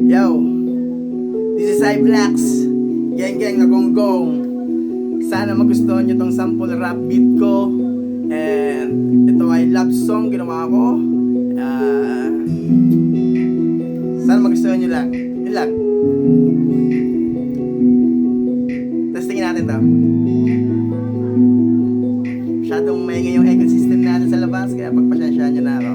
Yo, this is iBlax, geng na gonggong. Sana magustuhan nyo tong sample rap beat ko. And ito ay love song ginawa ko. Sana magustuhan nyo lang. Yun lang. Testingin natin to. Masyadong maingay yung ecosystem natin sa labas, kaya pagpasyensyahan nyo na ako.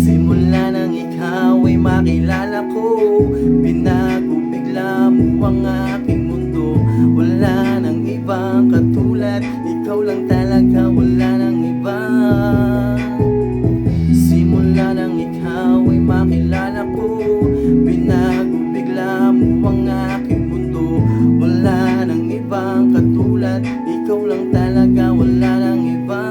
Simula nang ikaw ay makilala ko, binago bigla mo ang aking mundo. Wala nang ibang katulad, ikaw lang talaga, wala nang iba. Simula nang ikaw ay makilala ko, binago bigla mo ang aking mundo. Wala nang ibang katulad, ikaw lang talaga, wala nang iba.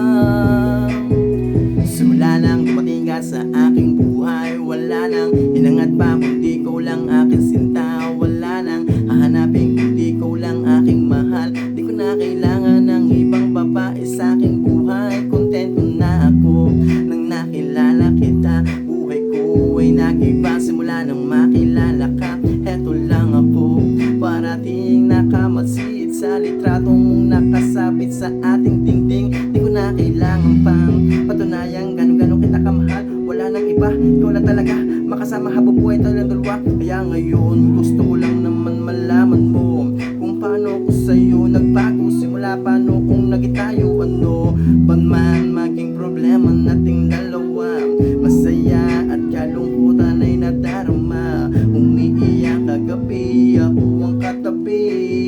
Simula nang dumating ka sa aking buhay, wala nang hinangad pa kundi ikaw lang aking sinta. Wala nang hahanapin kundi ikaw lang aking mahal. Di ko na kailangan ng ibang babae sa aking buhay. Kontento na ako nang nakilala kita. Buhay ko ay nag-iba simula nang makilala ka. Heto lang ako, parating nakamatsid sa litratong mong nakasabit sa ating dingding. Di ko na kailangan pang patunayang gano'n kita kamahal. Wala nang iba, ikaw lang talaga makasama habang buhay tayo ng dalawa. Kaya ngayon gusto ko lang naman malaman mo kung paano ko sa'yo nagbago simula paano kung naging tayo. Ano pa man maging problema nating dalawa, masaya at kalungkutan ay nadarama. Umiiyak kagabi, ako ang katabi,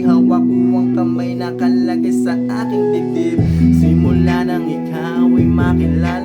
hawak ko ang kamay nakalagay sa aking dibdib. Simula nang ikaw ay makilala